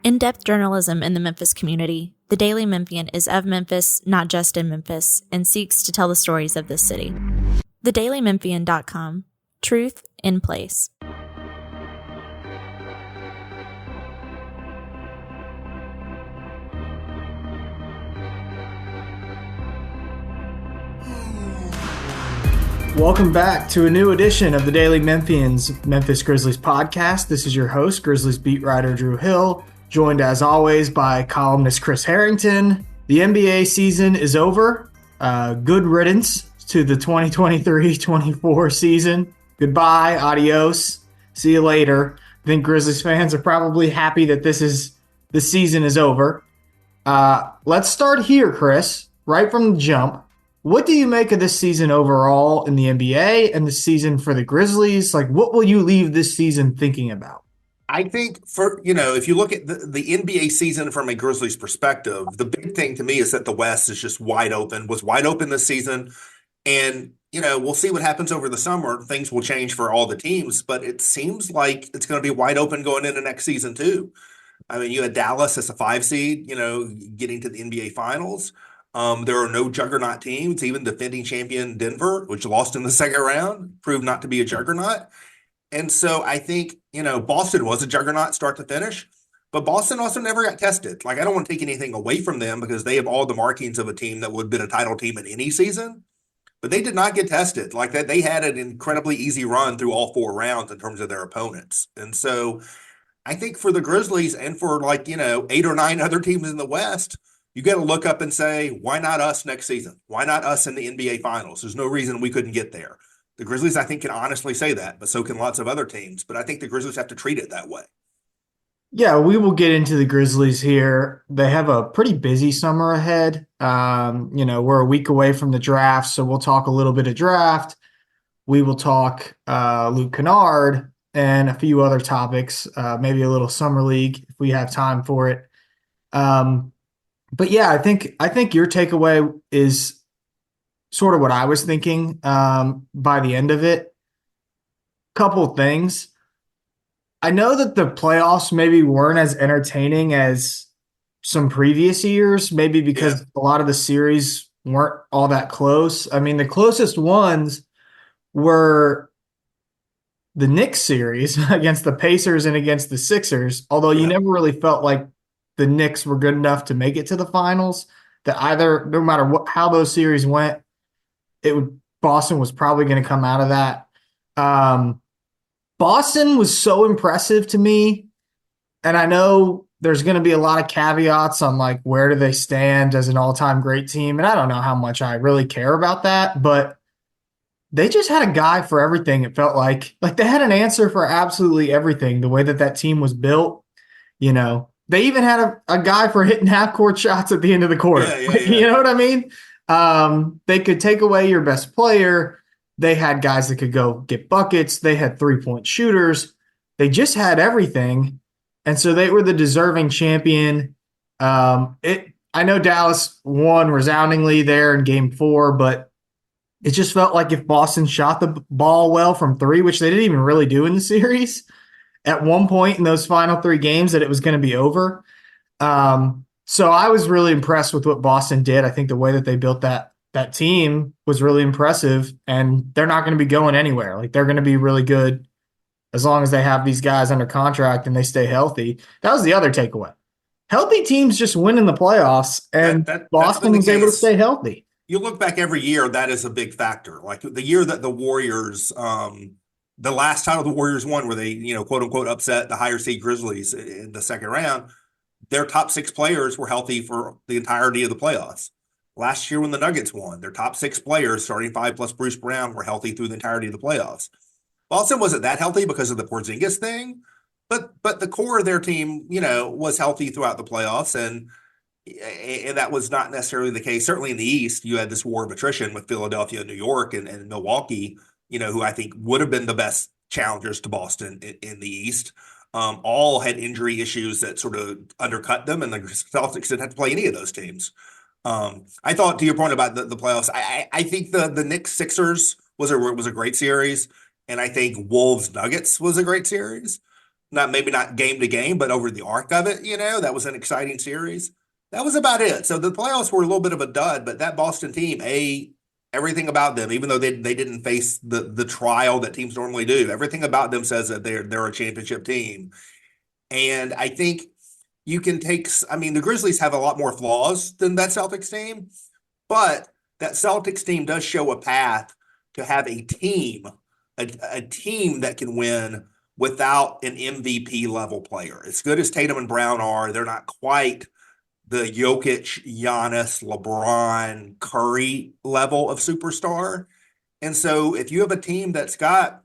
In-depth journalism in the Memphis community, the Daily Memphian is of Memphis, not just in Memphis, and seeks to tell the stories of this city. TheDailyMemphian.com. Truth in place. Welcome back to a new edition of the Daily Memphian's Memphis Grizzlies podcast. This is your host, Grizzlies beat writer Drew Hill, joined as always by columnist Chris Herrington. The NBA season is over. Good riddance to the 2023-24 season. Goodbye, adios, see you later. I think Grizzlies fans are probably happy that the season is over. Let's start here, Chris, right from the jump. What do you make of this season overall in the NBA and the season for the Grizzlies? Like, what will you leave this season thinking about? I think if you look at the NBA season from a Grizzlies perspective, the big thing to me is that the West is just was wide open this season. And, we'll see what happens over the summer. Things will change for all the teams, but it seems like it's going to be wide open going into next season too. I mean, you had Dallas as a 5 seed, getting to the NBA finals. There are no juggernaut teams. Even defending champion Denver, which lost in the second round, proved not to be a juggernaut. And so I think, Boston was a juggernaut start to finish, but Boston also never got tested. Like, I don't want to take anything away from them because they have all the markings of a team that would have been a title team in any season, but they did not get tested like that. They had an incredibly easy run through all 4 rounds in terms of their opponents. And so I think for the Grizzlies and for 8 or 9 other teams in the West, you got to look up and say, why not us next season? Why not us in the NBA Finals? There's no reason we couldn't get there. The Grizzlies, I think, can honestly say that, but so can lots of other teams. But I think the Grizzlies have to treat it that way. Yeah, we will get into the Grizzlies here. They have a pretty busy summer ahead. We're a week away from the draft, so we'll talk a little bit of draft. We will talk Luke Kennard and a few other topics, maybe a little summer league if we have time for it. But yeah, I think your takeaway is sort of what I was thinking by the end of it. Couple of things. I know that the playoffs maybe weren't as entertaining as some previous years, maybe because a lot of the series weren't all that close. I mean, the closest ones were the Knicks series against the Pacers and against the Sixers, although you never really felt like the Knicks were good enough to make it to the finals, that no matter how those series went, Boston was probably going to come out of that. Boston was so impressive to me, and I know there's going to be a lot of caveats on where do they stand as an all-time great team, and I don't know how much I really care about that, but they just had a guy for everything. It felt like they had an answer for absolutely everything, the way that team was built. They even had a guy for hitting half-court shots at the end of the quarter. Yeah. You know what I mean? They could take away your best player. They had guys that could go get buckets. They had 3-point shooters. They just had everything. And so they were the deserving champion. I know Dallas won resoundingly there in game 4, but it just felt like if Boston shot the ball well from 3, which they didn't even really do in the series, at one point in those final 3 games that it was going to be over. So I was really impressed with what Boston did. I think the way that they built that team was really impressive, and they're not going to be going anywhere. They're going to be really good as long as they have these guys under contract and they stay healthy. That was the other takeaway. Healthy teams just win in the playoffs, and Boston was able to stay healthy. You look back every year, that is a big factor. Like the year that the Warriors, the last title the Warriors won, where they, quote unquote, upset the higher seed Grizzlies in the second round, their top 6 players were healthy for the entirety of the playoffs. Last year when the Nuggets won, their top 6 players, starting 5 plus Bruce Brown, were healthy through the entirety of the playoffs. Boston wasn't that healthy because of the Porzingis thing, but the core of their team, was healthy throughout the playoffs, and that was not necessarily the case. Certainly in the East, you had this war of attrition with Philadelphia, New York, and Milwaukee, who I think would have been the best challengers to Boston in the East. All had injury issues that sort of undercut them, and the Celtics didn't have to play any of those teams. I thought, to your point about the playoffs, I think the Knicks Sixers was a great series, and I think Wolves Nuggets was a great series. maybe not game to game, but over the arc of it, that was an exciting series. That was about it. So the playoffs were a little bit of a dud, but that Boston team, everything about them, even though they didn't face the trial that teams normally do, everything about them says that they're a championship team. And I think you can the Grizzlies have a lot more flaws than that Celtics team, but that Celtics team does show a path to have a team that can win without an MVP level player. As good as Tatum and Brown are, they're not quite the Jokic, Giannis, LeBron, Curry level of superstar. And so if you have a team that's got,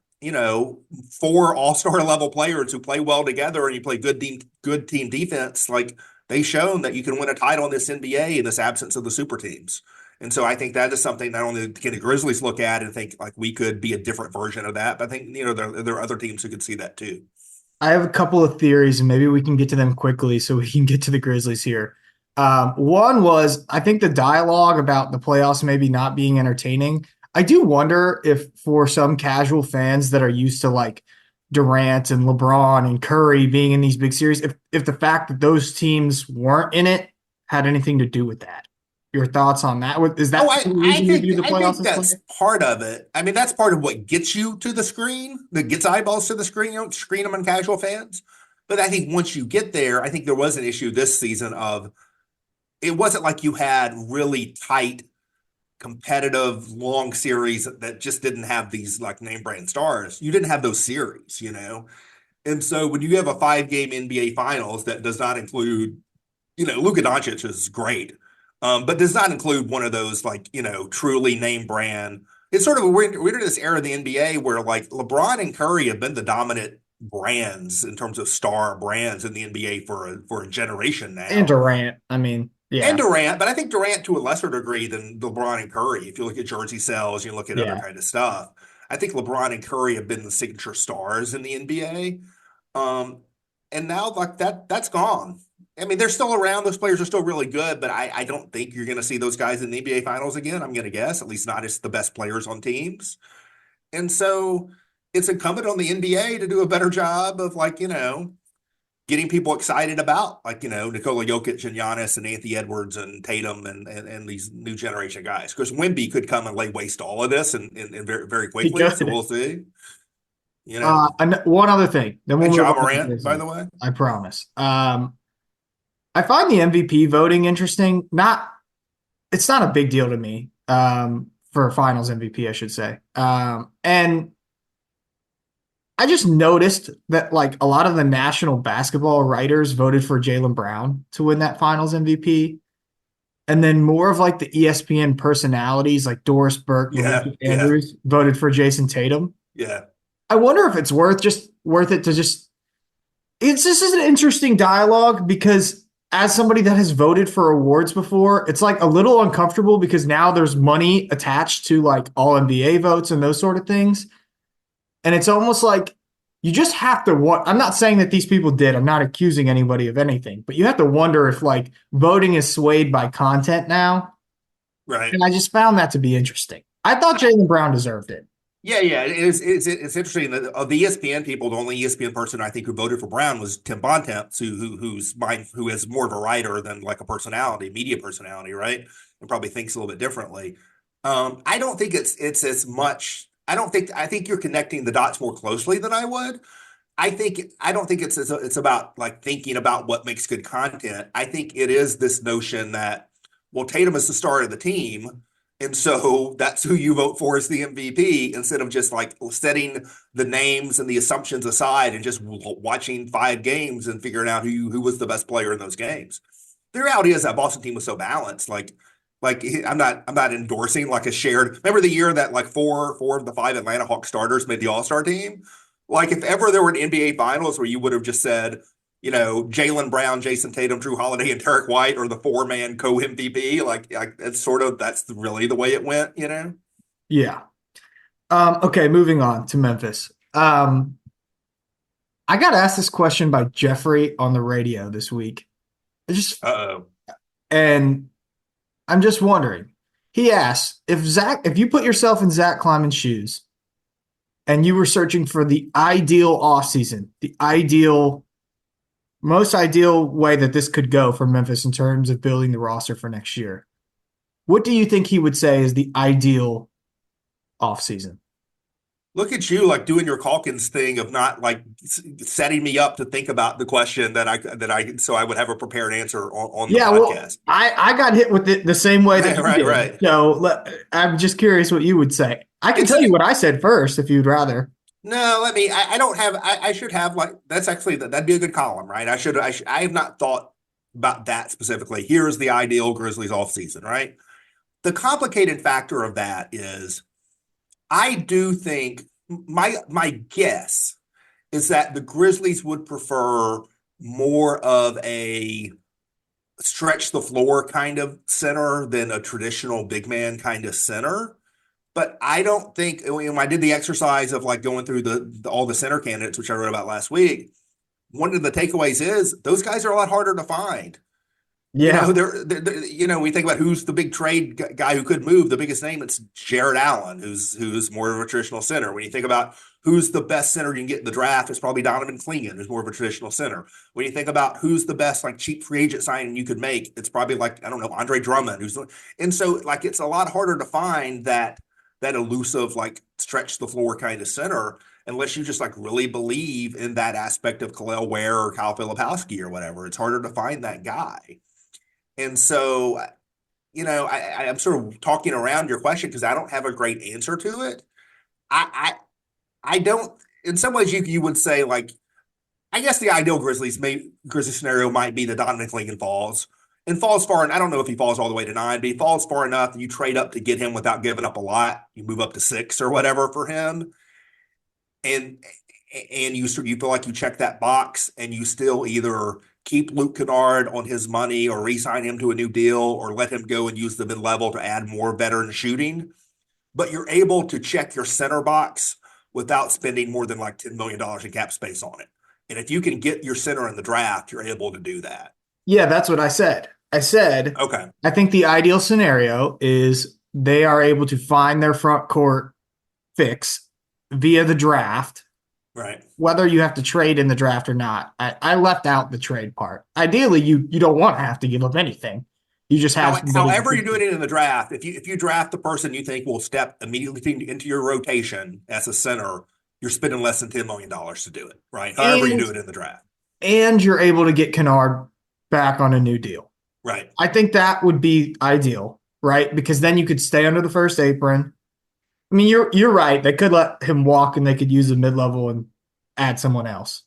4 all-star level players who play well together and you play good team defense, like they've shown that you can win a title in this NBA in this absence of the super teams. And so I think that is something not only can the Grizzlies look at and think like we could be a different version of that, but I think, there are other teams who could see that too. I have a couple of theories, and maybe we can get to them quickly so we can get to the Grizzlies here. One was, I think the dialogue about the playoffs maybe not being entertaining. I do wonder if for some casual fans that are used to like Durant and LeBron and Curry being in these big series, if the fact that those teams weren't in it had anything to do with that. Your thoughts on that? Is that the reason you view the playoffs? I think that's part of it. I mean, that's part of what gets you to the screen, that gets eyeballs to the screen. You don't screen them on casual fans. But I think once you get there, I think there was an issue this season of it wasn't like you had really tight, competitive, long series that just didn't have these like name brand stars. You didn't have those series, And so when you have a 5-game NBA Finals that does not include, Luka Doncic is great. But does not include one of those like, truly name brand. It's sort of we're in this era of the NBA where like LeBron and Curry have been the dominant brands in terms of star brands in the NBA for a generation now. And Durant, yeah. And Durant, but I think Durant to a lesser degree than LeBron and Curry. If you look at jersey sales, you look at other kind of stuff. I think LeBron and Curry have been the signature stars in the NBA. And now like that's gone. I mean, they're still around. Those players are still really good, but I don't think you're going to see those guys in the NBA Finals again. I'm going to guess, at least not as the best players on teams. And so it's incumbent on the NBA to do a better job of like, getting people excited about like, Nikola Jokic and Giannis and Anthony Edwards and Tatum and these new generation guys. Because Wemby could come and lay waste to all of this and very, very quickly. So we'll see. One other thing. Then we'll Ja Morant, by the way. I promise. I find the MVP voting interesting. It's not a big deal to me for a finals MVP, I should say. And I just noticed that like a lot of the national basketball writers voted for Jaylen Brown to win that finals MVP. And then more of like the ESPN personalities like Doris Burke, Andrews voted for Jason Tatum. Yeah. I wonder if it's worth it to just it's just an interesting dialogue because as somebody that has voted for awards before, it's like a little uncomfortable because now there's money attached to like all NBA votes and those sort of things. And it's almost like you just have to I'm not saying that these people did. I'm not accusing anybody of anything, but you have to wonder if like voting is swayed by content now. Right. And I just found that to be interesting. I thought Jaylen Brown deserved it. Yeah. It's interesting that of the ESPN people, the only ESPN person I think who voted for Brown was Tim Bontemps, who is more of a writer than like a personality, media personality, right? And probably thinks a little bit differently. I don't think it's as much. I think you're connecting the dots more closely than I would. I don't think it's about like thinking about what makes good content. I think it is this notion that, well, Tatum is the star of the team. And so that's who you vote for as the MVP instead of just like setting the names and the assumptions aside and just watching 5 games and figuring out who was the best player in those games. The reality is that Boston team was so balanced. Like I'm not endorsing like a shared. Remember the year that like four of the 5 Atlanta Hawks starters made the All-Star team? Like if ever there were an NBA Finals where you would have just said, Jaylen Brown, Jason Tatum, Drew Holiday, and Derek White or the 4-man co-MVP. Like that's really the way it went, Yeah. Okay, moving on to Memphis. I got asked this question by Jeffrey on the radio this week. And I'm just wondering. He asked if you put yourself in Zach Kleiman's shoes, and you were searching for the ideal offseason, the most ideal way that this could go for Memphis in terms of building the roster for next year, what do you think he would say is the ideal offseason? Look at you, like doing your Calkins thing of not like setting me up to think about the question so I would have a prepared answer on the podcast. Well, I got hit with it the same way that you did. Right. So I'm just curious what you would say. I can tell you what I said first if you'd rather. No, I don't have, I should have like, that's actually, that'd be a good column, right? I have not thought about that specifically. Here's the ideal Grizzlies offseason, right? The complicated factor of that is I do think my guess is that the Grizzlies would prefer more of a stretch the floor kind of center than a traditional big man kind of center. But I don't think when I did the exercise of like going through all the center candidates, which I wrote about last week, one of the takeaways is those guys are a lot harder to find. Yeah. We think about who's the big trade guy who could move. The biggest name, it's Jared Allen, who's more of a traditional center. When you think about who's the best center you can get in the draft, it's probably Donovan Clingan, who's more of a traditional center. When you think about who's the best like cheap free agent signing you could make, it's probably like, I don't know, Andre Drummond. And so like it's a lot harder to find that elusive like stretch the floor kind of center unless you just like really believe in that aspect of Khalil Ware or Kyle Filipowski or whatever. It's harder to find that guy. And so, I'm sort of talking around your question because I don't have a great answer to it. I don't. In some ways, you would say like, I guess the ideal Grizzly scenario might be that Donovan Clingan falls far. And I don't know if he falls all the way to 9, but he falls far enough that you trade up to get him without giving up a lot. You move up to 6 or whatever for him, and you feel like you check that box, and you still either keep Luke Kennard on his money or re-sign him to a new deal or let him go and use the mid-level to add more veteran shooting. But you're able to check your center box without spending more than like $10 million in cap space on it. And if you can get your center in the draft, you're able to do that. Yeah, that's what I said. Okay. I think the ideal scenario is they are able to find their front court fix via the draft. Right. Whether you have to trade in the draft or not. I left out the trade part. Ideally, you don't want to have to give up anything. You just have however you're doing it in the draft. If you draft the person you think will step immediately into your rotation as a center, you're spending less than $10 million to do it, right? However you do it in the draft. And you're able to get Kennard back on a new deal. Right. I think that would be ideal, right? Because then you could stay under the first apron. I mean, you're right. They could let him walk and they could use a mid-level and add someone else,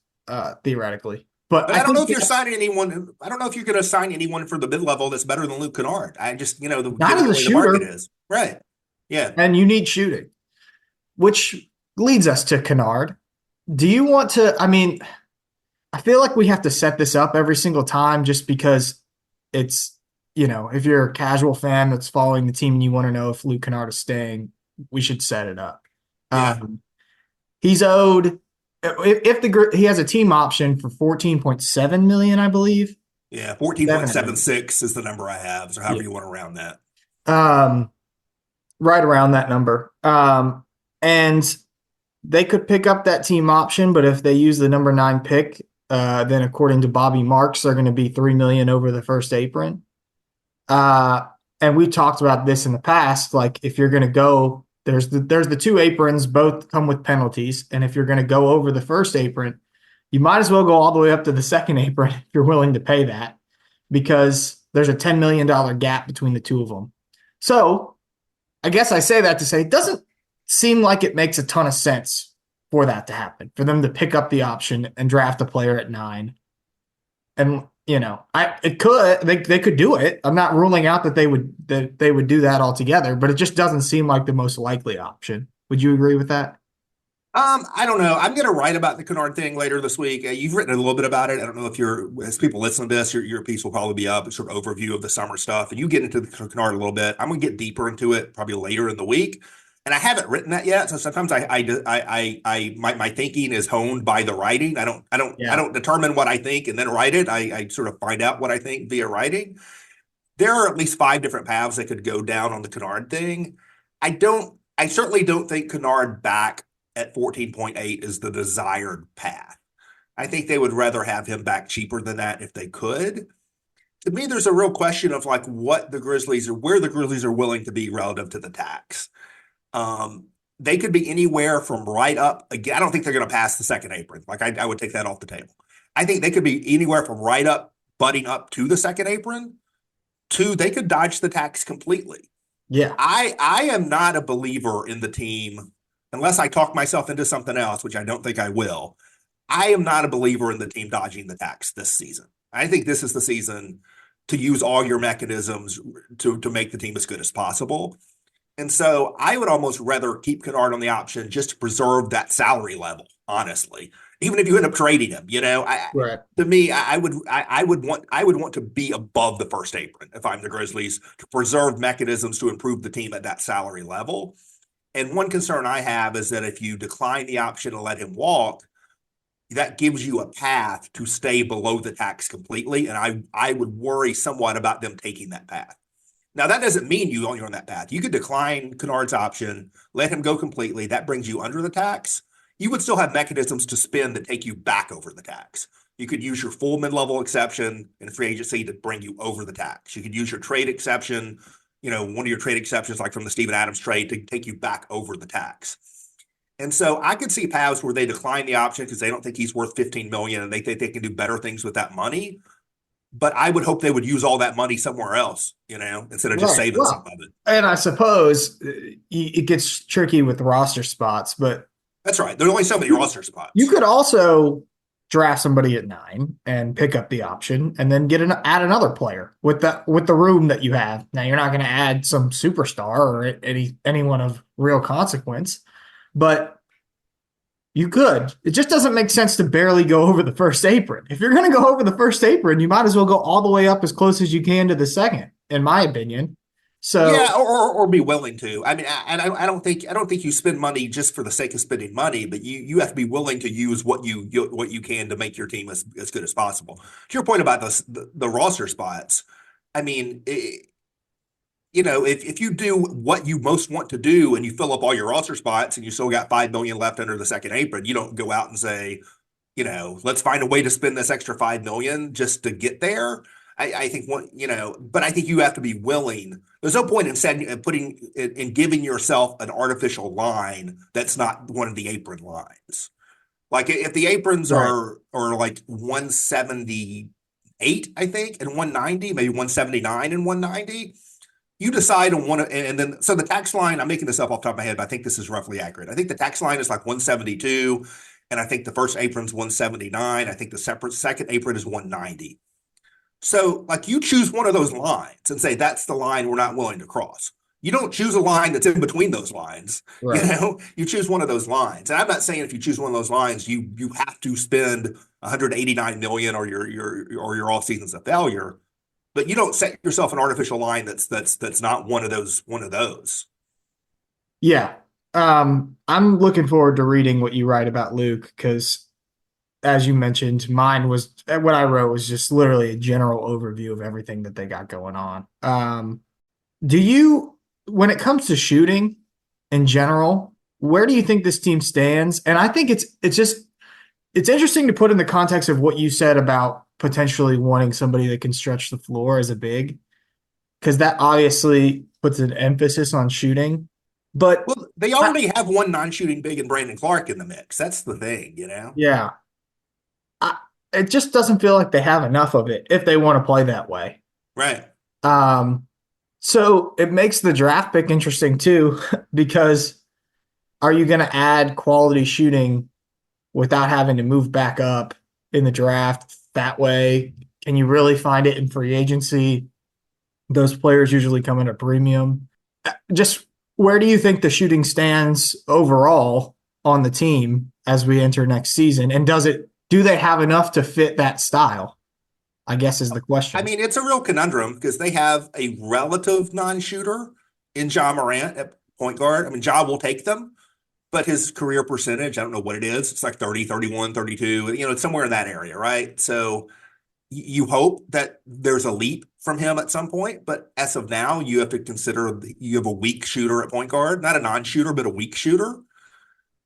theoretically. But I don't know if you're signing anyone. I don't know if you're going to sign anyone for the mid-level that's better than Luke Kennard. I just, not as a shooter. The market is. Right. Yeah. And you need shooting, which leads us to Kennard. Do you want to, I feel like we have to set this up every single time just because it's, if you're a casual fan that's following the team and you want to know if Luke Kennard is staying, we should set it up. Yeah. He's owed he has a team option for $14.7 million, I believe. Yeah, 14.76 is the number I have, so however you want to round that. Right around that number. And they could pick up that team option, but if they use the number 9 pick, then according to Bobby Marks, they're going to be $3 million over the first apron. And we talked about this in the past. Like if you're going to go, there's the 2 aprons, both come with penalties. And if you're going to go over the first apron, you might as well go all the way up to the second apron if you're willing to pay that, because there's a $10 million gap between the two of them. So I guess I say that to say it doesn't seem like it makes a ton of sense for that to happen, for them to pick up the option and draft a player at 9. And they could do it. I'm not ruling out that they would do that altogether, but it just doesn't seem like the most likely option. Would you agree with that? I don't know. I'm going to write about the Kennard thing later this week. You've written a little bit about it. I don't know if as people listen to this, your piece will probably be up, a sort of overview of the summer stuff, and you get into the Kennard a little bit. I'm going to get deeper into it probably later in the week. And I haven't written that yet, so sometimes my thinking is honed by the writing. I don't determine what I think and then write it. I sort of find out what I think via writing. There are at least 5 different paths that could go down on the Kennard thing. I certainly don't think Kennard back at 14.8 is the desired path. I think they would rather have him back cheaper than that if they could. To me, there's a real question of like what the Grizzlies or where the Grizzlies are willing to be relative to the tax. They could be anywhere from right up. Again, I don't think they're going to pass the second apron. Like I would take that off the table. I think they could be anywhere from right up, butting up to the second apron, to they could dodge the tax completely. Yeah. I am not a believer in the team unless I talk myself into something else, which I don't think I will. I am not a believer in the team dodging the tax this season. I think this is the season to use all your mechanisms to make the team as good as possible. And so I would almost rather keep Kennard on the option just to preserve that salary level, honestly. Even if you end up trading him, Right. To me, I would want to be above the first apron if I'm the Grizzlies to preserve mechanisms to improve the team at that salary level. And one concern I have is that if you decline the option to let him walk, that gives you a path to stay below the tax completely. And I would worry somewhat about them taking that path. Now, that doesn't mean you're on that path. You could decline Kennard's option, let him go completely. That brings you under the tax. You would still have mechanisms to spend that take you back over the tax. You could use your full mid-level exception in free agency to bring you over the tax. You could use your trade exception, one of your trade exceptions like from the Steven Adams trade to take you back over the tax. And so I could see paths where they decline the option because they don't think he's worth $15 million and they think they can do better things with that money. But I would hope they would use all that money somewhere else, instead of just saving some of it. And I suppose it gets tricky with roster spots, but that's right. There's only so many roster spots. You could also draft somebody at 9 and pick up the option and then add another player with the room that you have. Now you're not going to add some superstar or anyone of real consequence, but you could. It just doesn't make sense to barely go over the first apron. If you're going to go over the first apron, you might as well go all the way up as close as you can to the second, in my opinion. So yeah, or be willing to. I mean, I don't think you spend money just for the sake of spending money, but you have to be willing to use what you can to make your team as good as possible. To your point about the roster spots, I mean, if you do what you most want to do and you fill up all your roster spots and you still got $5 million left under the second apron, you don't go out and say, let's find a way to spend this extra $5 million just to get there. I think but I think you have to be willing. There's no point in giving yourself an artificial line that's not one of the apron lines. Like if the aprons are like 178, I think, and 190, maybe 179 and 190. You decide on one, and then so the tax line. I'm making this up off the top of my head, but I think this is roughly accurate. I think the tax line is like 172, and I think the first apron's 179. I think the second apron is 190. So, like, you choose one of those lines and say that's the line we're not willing to cross. You don't choose a line that's in between those lines. Right. You choose one of those lines. And I'm not saying if you choose one of those lines, you have to spend $189 million or your off season's a failure. But you don't set yourself an artificial line that's not one of those. Yeah. I'm looking forward to reading what you write about Luke because, as you mentioned, mine was what I wrote was just literally a general overview of everything that they got going on. When it comes to shooting in general, where do you think this team stands? And I think it's interesting to put in the context of what you said about potentially wanting somebody that can stretch the floor as a big, because that obviously puts an emphasis on shooting. But they already have one non-shooting big in Brandon Clark in the mix. That's the thing, Yeah. It just doesn't feel like they have enough of it if they want to play that way. Right. So it makes the draft pick interesting too, because are you going to add quality shooting without having to move back up in the draft that way? Can you really find it in free agency? Those players usually come at a premium. Just where do you think the shooting stands overall on the team as we enter next season? And do they have enough to fit that style? I guess is the question. I mean, it's a real conundrum because they have a relative non-shooter in Ja Morant at point guard. I mean, Ja will take them, but his career percentage, I don't know what it is. It's like 30, 31, 32. It's somewhere in that area, right? So you hope that there's a leap from him at some point, but as of now, you have to consider you have a weak shooter at point guard, not a non-shooter, but a weak shooter.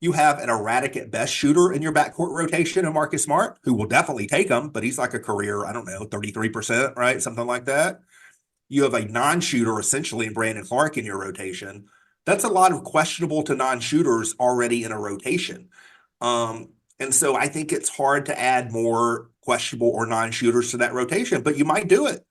You have an erratic at best shooter in your backcourt rotation in Marcus Smart, who will definitely take them, but he's like a career, I don't know, 33%, right? Something like that. You have a non-shooter essentially in Brandon Clark in your rotation. That's a lot of questionable to non-shooters already in a rotation. And so I think it's hard to add more questionable or non-shooters to that rotation, but you might do it.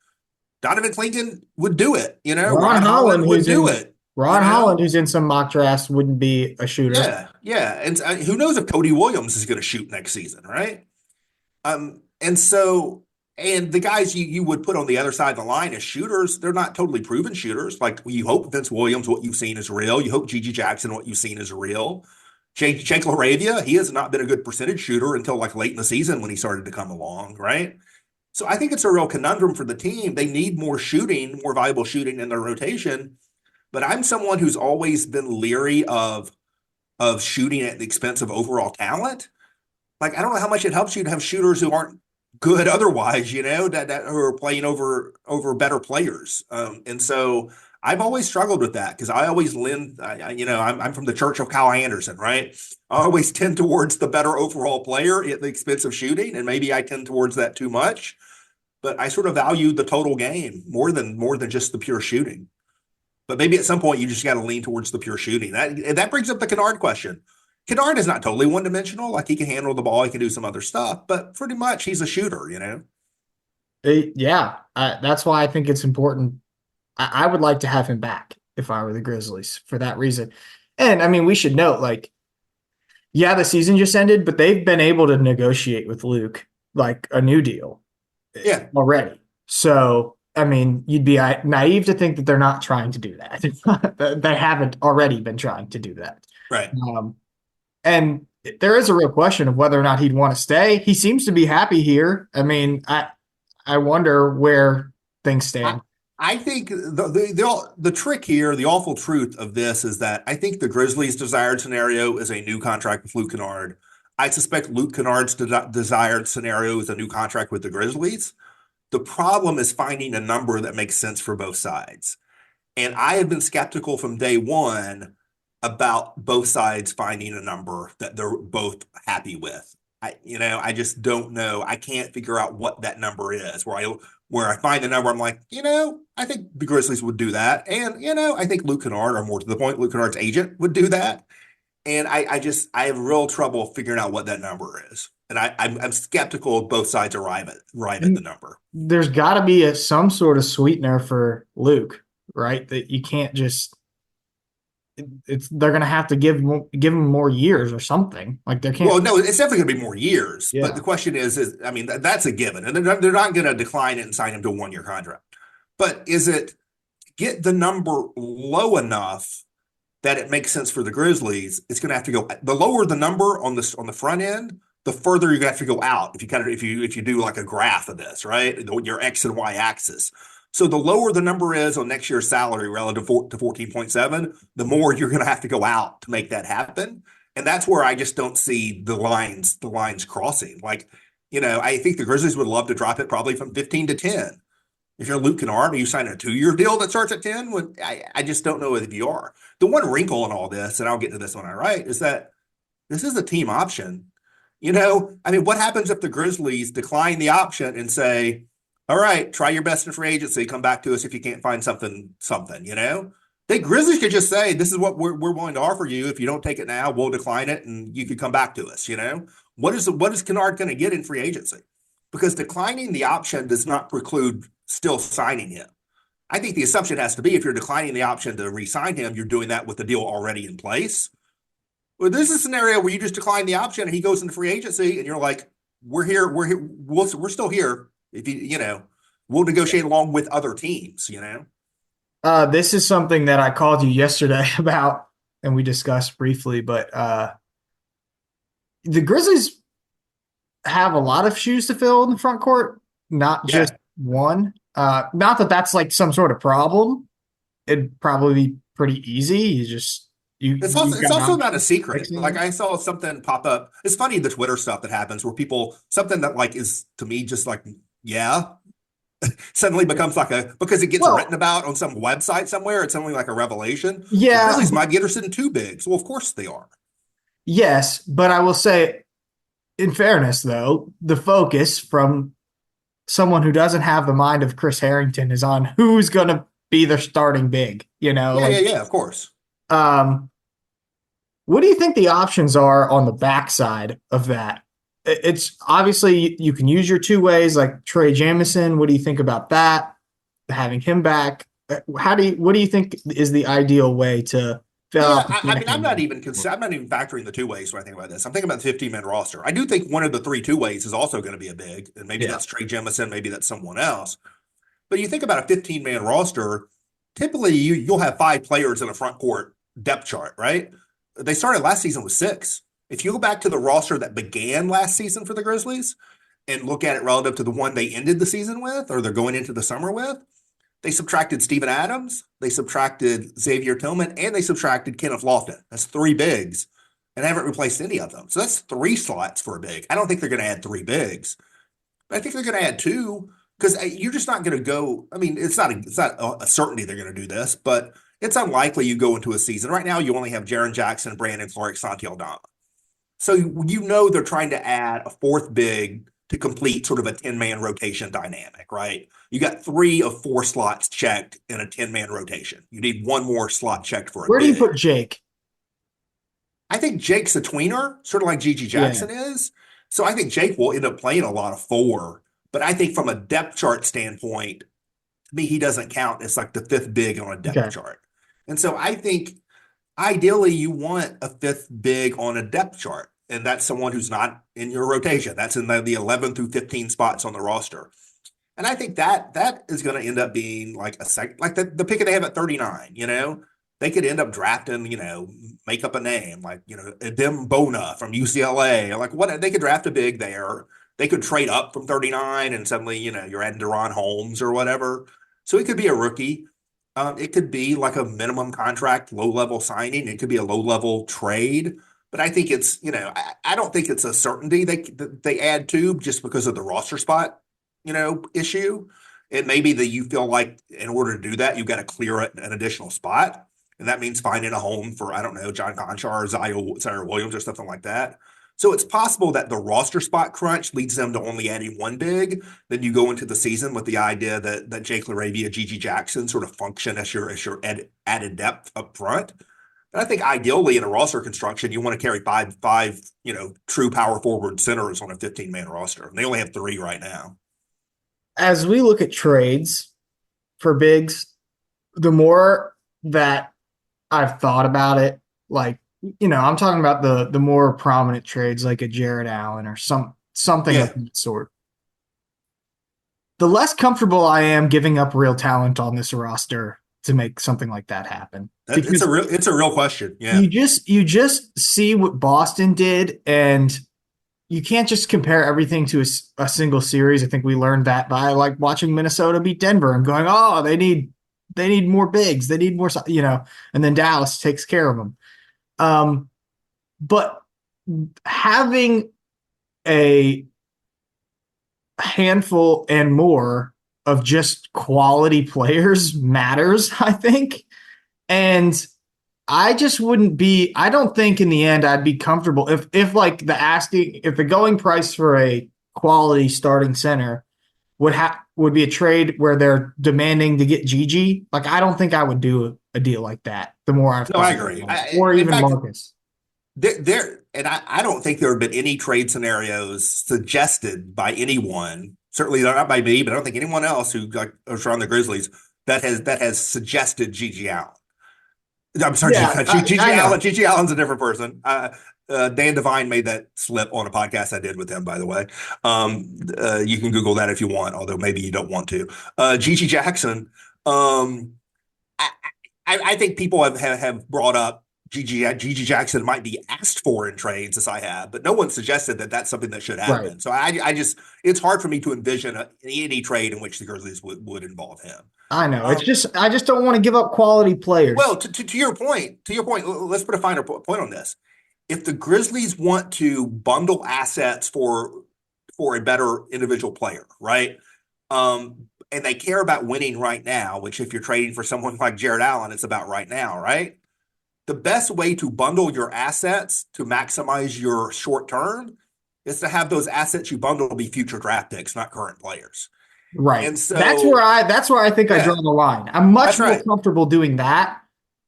Donovan Clinton would do it. Ron Holland would do it. Ron Holland, who's in some mock drafts, wouldn't be a shooter. Yeah. And who knows if Cody Williams is going to shoot next season, right? And the guys you would put on the other side of the line as shooters, they're not totally proven shooters. Like you hope Vince Williams, what you've seen is real. You hope Gigi Jackson, what you've seen is real. Jake LaRavia, he has not been a good percentage shooter until like late in the season when he started to come along, right? So I think it's a real conundrum for the team. They need more shooting, more valuable shooting in their rotation. But I'm someone who's always been leery of shooting at the expense of overall talent. Like, I don't know how much it helps you to have shooters who aren't good otherwise, that who are playing over better players. And so I've always struggled with that because I always I'm from the church of Kyle Anderson, right? I always tend towards the better overall player at the expense of shooting, and maybe I tend towards that too much. But I sort of value the total game more than just the pure shooting. But maybe at some point you just got to lean towards the pure shooting. That brings up the Kennard question. Kennard is not totally one-dimensional. Like he can handle the ball, he can do some other stuff, but pretty much he's a shooter, That's why I think it's important. I would like to have him back if I were the Grizzlies for that reason. And I mean, we should note, the season just ended, but they've been able to negotiate with Luke like a new deal already. So, I mean, you'd be naive to think that they're not trying to do that. They haven't already been trying to do that. Right. And there is a real question of whether or not he'd want to stay. He seems to be happy here. I mean, I wonder where things stand. I think the trick here, the awful truth of this is that I think the Grizzlies' desired scenario is a new contract with Luke Kennard. I suspect Luke Kennard's desired scenario is a new contract with the Grizzlies. The problem is finding a number that makes sense for both sides. And I have been skeptical from day one about both sides finding a number that they're both happy with. I just don't know. I can't figure out what that number is. Where I find the number, I'm like, I think the Grizzlies would do that. And, I think Luke Kennard, or more to the point, Luke Kennard's agent would do that. And I have real trouble figuring out what that number is. And I'm skeptical of both sides arrive at the number. There's got to be some sort of sweetener for Luke, right? That you can't just they're going to have to give him more years or something. Like they can't. Well, no, it's definitely going to be more years. Yeah. But the question is, I mean, that's a given, and they're not going to decline it and sign him to a 1-year contract. But is it get the number low enough that it makes sense for the Grizzlies? It's going to have to go. The lower the number on the front end, the further you're going to have to go out. If you do like a graph of this, right? Your X and Y axis. So the lower the number is on next year's salary relative to 14.7, the more you're going to have to go out to make that happen. And that's where I just don't see the lines crossing. Like, I think the Grizzlies would love to drop it probably from 15 to 10. If you're Luke Kennard, are you signing a 2-year deal that starts at 10? I just don't know if you are. The one wrinkle in all this, and I'll get to this when I write, is that this is a team option. I mean, what happens if the Grizzlies decline the option and say, all right, try your best in free agency. Come back to us if you can't find something. The Grizzlies could just say, this is what we're willing to offer you. If you don't take it now, we'll decline it, and you could come back to us. What is Kennard going to get in free agency? Because declining the option does not preclude still signing him. I think the assumption has to be if you're declining the option to re-sign him, you're doing that with the deal already in place. Well, this is a scenario where you just decline the option and he goes into free agency, and you're like, we're here, we're still here. If we'll negotiate along with other teams, This is something that I called you yesterday about, and we discussed briefly, but the Grizzlies have a lot of shoes to fill in the front court, not just one. Not that that's like some sort of problem. It'd probably be pretty easy. It's also not a secret. Like I saw something pop up. It's funny, the Twitter stuff that happens where something that like is to me just like, suddenly becomes because it gets written about on some website somewhere. It's suddenly like a revelation. Yeah. The Grizzlies might be interested in 2 bigs. Well, of course they are. Yes, but I will say, in fairness, though, the focus from someone who doesn't have the mind of Chris Herrington is on who's going to be their starting big. Yeah, of course. Um, what do you think the options are on the backside of that? It's obviously you can use your two ways, like Trey Jamison. What do you think about that? Having him back, what do you think is the ideal way to fill Yeah, out the I mean, I'm not even second? factoring the two ways when I think about this. I'm thinking about the 15-man roster. I do think one of the three two ways is also going to be a big, and maybe Yeah. that's Trey Jemison, maybe that's someone else. But you think about a 15-man roster, typically you'll have 5 players in a front court depth chart, right? They started last season with 6. If you go back to the roster that began last season for the Grizzlies and look at it relative to the one they ended the season with, or they're going into the summer with, they subtracted Steven Adams, they subtracted Xavier Tillman, and they subtracted Kenneth Lofton. That's 3 bigs, and haven't replaced any of them. So that's 3 slots for a big. I don't think they're going to add 3 bigs, but I think they're going to add 2 because you're just not going to go. I mean, it's not a certainty they're going to do this, but it's unlikely you go into a season. Right now, you only have Jaren Jackson, Brandon Clark, Santi Aldama. So they're trying to add a 4th big to complete sort of a 10-man rotation dynamic, right? You got 3 of 4 slots checked in a 10-man rotation. You need 1 more slot checked for a Where do you big. put Jake? I think Jake's a tweener, sort of like Gigi Jackson is. So I think Jake will end up playing a lot of 4. But I think from a depth chart standpoint, to me, he doesn't count as like the 5th big on a depth chart. And so I think ideally you want a 5th big on a depth chart. And that's someone who's not in your rotation. That's in the 11 through 15 spots on the roster. And I think that is going to end up being like the pick they have at 39, They could end up drafting, make up a name, like, Adem Bona from UCLA. Like what they could draft a big there. They could trade up from 39 and suddenly, you're adding Deron Holmes or whatever. So it could be a rookie. It could be like a minimum contract, low-level signing. It could be a low-level trade. But I think it's, I don't think it's a certainty they add 2 just because of the roster spot, issue. It may be that you feel like in order to do that, you've got to clear an additional spot. And that means finding a home for, I don't know, John Conchar or Zaire Williams or something like that. So it's possible that the roster spot crunch leads them to only adding 1 big. Then you go into the season with the idea that Jake LaRavia, Gigi Jackson sort of function as your added depth up front. And I think ideally in a roster construction, you want to carry five, true power forward centers on a 15-man roster. And they only have 3 right now. As we look at trades for bigs, the more that I've thought about it, like, I'm talking about the more prominent trades like a Jared Allen or something of that sort. The less comfortable I am giving up real talent on this roster to make something like that happen. It's a real question. Yeah. You just see what Boston did, and you can't just compare everything to a single series. I think we learned that by like watching Minnesota beat Denver and going, oh, they need more bigs. They need more, and then Dallas takes care of them. But having a handful and more of just quality players matters, I think. And I just I don't think in the end I'd be comfortable if like the going price for a quality starting center would be a trade where they're demanding to get Gigi. Like, I don't think I would do a deal like that. The more I've I agree. Or even Marcus. I don't think there have been any trade scenarios suggested by anyone. Certainly not by me, but I don't think anyone else who was around the Grizzlies that has suggested Gigi Allen. I'm sorry, Gigi Allen. Gigi Allen's a different person. Dan Devine made that slip on a podcast I did with him, by the way. You can Google that if you want, although maybe you don't want to. Gigi Jackson. I think people have brought up Gigi Jackson might be asked for in trades, as I have, but no one suggested that that's something that should happen. Right. So I just it's hard for me to envision any trade in which the Grizzlies would involve him. I know. I just don't want to give up quality players. Well, to your point, let's put a finer point on this. If the Grizzlies want to bundle assets for a better individual player, right? And they care about winning right now, which if you're trading for someone like Jared Allen, it's about right now, right? the best way to bundle your assets to maximize your short term is to have those assets you bundle be future draft picks, not current players. Right. And so that's where I think I draw the line. I'm much more comfortable doing that.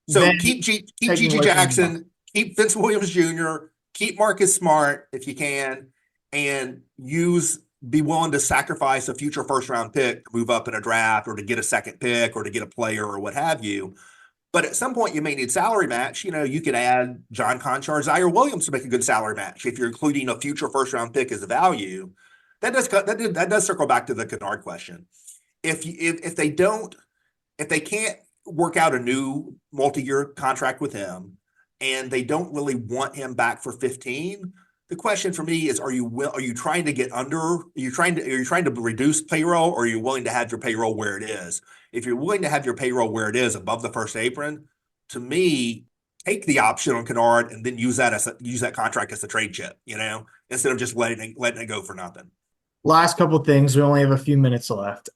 So keep Gigi Jackson, keep Vince Williams Jr., keep Marcus Smart if you can, and be willing to sacrifice a future first round pick to move up in a draft or to get a second pick or to get a player or what have you. But at some point you may need salary match. You could add John Conchar, Zaire Williams to make a good salary match if you're including a future first round pick as a value. That does circle back to the Kennard question. If they can't work out a new multi-year contract with him and they don't really want him back for 15, the question for me is, are you trying to reduce payroll, or are you willing to have your payroll where it is? If you're willing to have your payroll where it is above the first apron, to me, take the option on Kennard and then use that contract as a trade chip, instead of just letting it go for nothing. Last couple of things. We only have a few minutes left.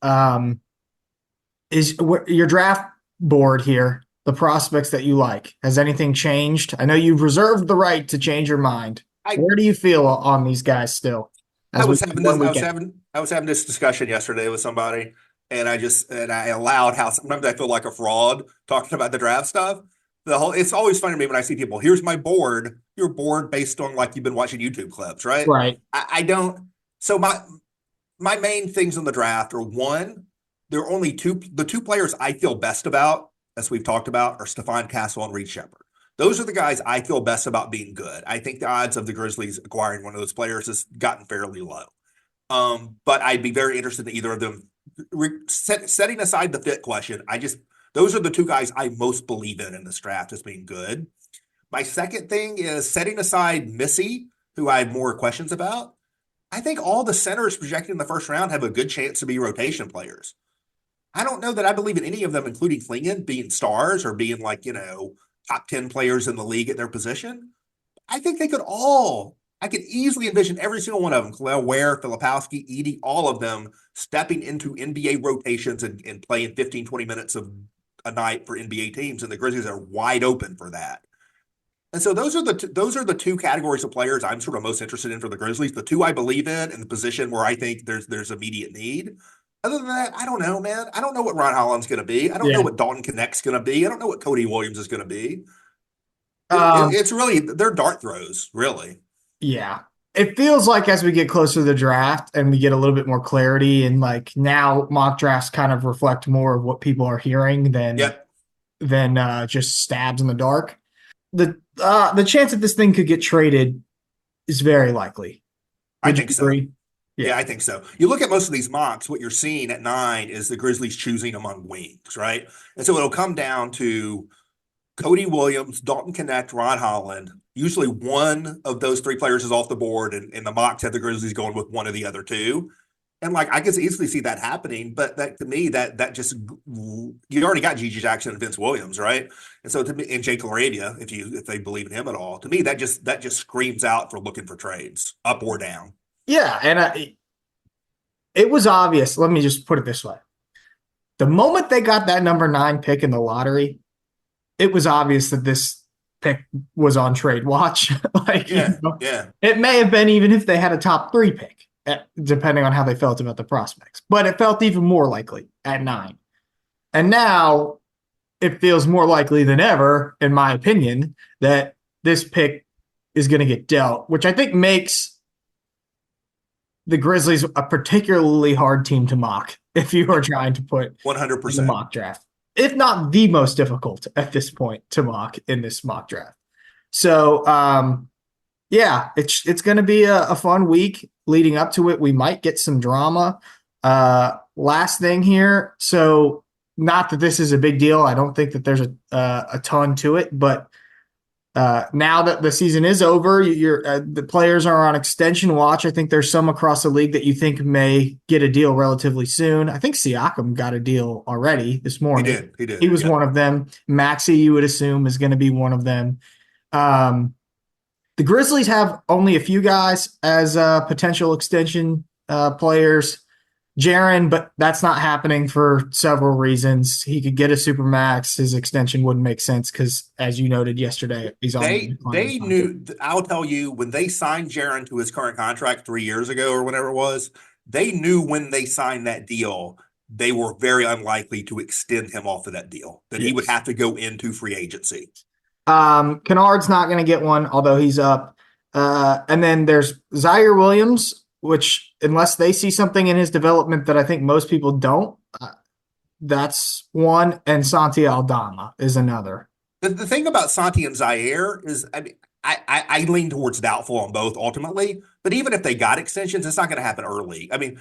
Is your draft board here, the prospects that you like? Has anything changed? I know you've reserved the right to change your mind. Where do you feel on these guys still? I was having this discussion yesterday with somebody, and I allowed how sometimes I feel like a fraud talking about the draft stuff. It's always funny to me when I see people, here's my board. Your board based on like you've been watching YouTube clips, right? Right. I don't. So my main things on the draft are, one, there are only the two players I feel best about, as we've talked about, are Stephon Castle and Reed Sheppard. Those are the guys I feel best about being good. I think the odds of the Grizzlies acquiring one of those players has gotten fairly low. But I'd be very interested in either of them. Setting aside the fit question, those are the two guys I most believe in this draft as being good. My second thing is, setting aside Missy, who I have more questions about, I think all the centers projected in the first round have a good chance to be rotation players. I don't know that I believe in any of them, including Klingon, being stars or being top 10 players in the league at their position. I think I could easily envision every single one of them, Khalil Ware, Filipowski, Edey, all of them stepping into NBA rotations and playing 15, 20 minutes of a night for NBA teams, and the Grizzlies are wide open for that. And so those are the two categories of players I'm sort of most interested in for the Grizzlies. The two I believe in the position where I think there's immediate need. Other than that, I don't know, man. I don't know what Ron Holland's going to be. I don't know what Dalton Connect's going to be. I don't know what Cody Williams is going to be. It's really, they're dart throws, really. Yeah. It feels like as we get closer to the draft and we get a little bit more clarity, and now mock drafts kind of reflect more of what people are hearing than just stabs in the dark. The chance that this thing could get traded is very likely. I think so. Yeah, I think so. You look at most of these mocks, what you're seeing at 9 is the Grizzlies choosing among wings, right? And so it'll come down to Cody Williams, Dalton Connect, Ron Holland. Usually one of those three players is off the board, and the mocks have the Grizzlies going with one of the other two. And I can easily see that happening, but that to me, that just, you already got Gigi Jackson and Vince Williams, right? And so to me, and Jake LaRavia, if they believe in him at all, to me that just screams out for looking for trades, up or down. Yeah, and it was obvious. Let me just put it this way: the moment they got that number 9 pick in the lottery, it was obvious that this pick was on trade watch. It may have been even if they had a top 3 pick, depending on how they felt about the prospects. But it felt even more likely at 9. And now it feels more likely than ever, in my opinion, that this pick is going to get dealt, which I think makes the Grizzlies a particularly hard team to mock if you are trying to put 100% in the mock draft, if not the most difficult at this point to mock in this mock draft. So, it's going to be a fun week leading up to it. We might get some drama. Last thing here. So not that this is a big deal. I don't think that there's a ton to it, but now that the season is over, the players are on extension watch. I think there's some across the league that you think may get a deal relatively soon. I think Siakam got a deal already this morning. He did. He was one of them. Maxey, you would assume, is going to be one of them. The Grizzlies have only a few guys as potential extension players. Jaren, but that's not happening for several reasons. He could get a supermax. His extension wouldn't make sense because, as you noted yesterday, he's on. They knew. I'll tell you, when they signed Jaren to his current contract 3 years ago or whatever it was, they knew when they signed that deal they were very unlikely to extend him off of that deal. That he would have to go into free agency. Kennard's not going to get one, although he's up. And then there's Zaire Williams, which, unless they see something in his development that I think most people don't, that's one. And Santi Aldama is another. The thing about Santi and Zaire is, I mean, I lean towards doubtful on both ultimately, but even if they got extensions, it's not going to happen early. I mean,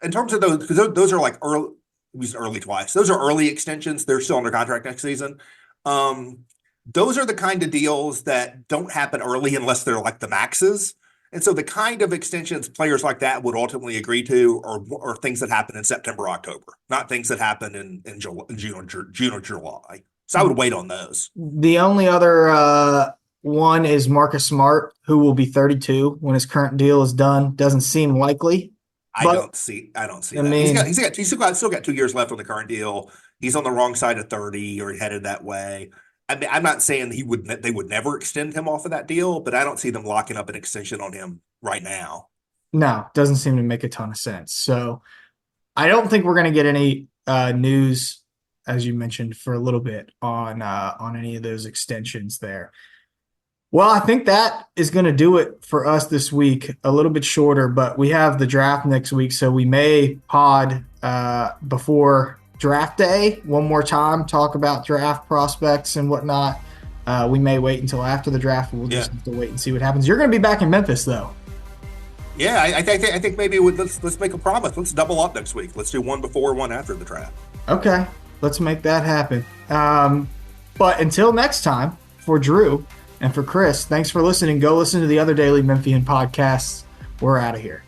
in terms of those, because those are like early, we used early twice. Those are early extensions. They're still under contract next season. Those are the kind of deals that don't happen early unless they're like the maxes. And so the kind of extensions players like that would ultimately agree to are things that happen in September, October, not things that happen in June or July. So I would wait on those. The only other one is Marcus Smart, who will be 32 when his current deal is done. Doesn't seem likely. I don't see that. He's still got 2 years left on the current deal. He's on the wrong side of 30 or headed that way. I mean, I'm not saying they would never extend him off of that deal, but I don't see them locking up an extension on him right now. No, doesn't seem to make a ton of sense. So I don't think we're going to get any news, as you mentioned, for a little bit on any of those extensions there. Well, I think that is going to do it for us this week. A little bit shorter, but we have the draft next week, so we may pod before draft day one more time, talk about draft prospects and whatnot. We may wait until after the draft. We'll just have to wait and see what happens. You're going to be back in Memphis, though. Yeah, I think maybe let's make a promise. Let's double up next week. Let's do one before, one after the draft. Okay, let's make that happen. But until next time, for Drew and for Chris, thanks for listening. Go listen to the other Daily Memphian podcasts. We're out of here.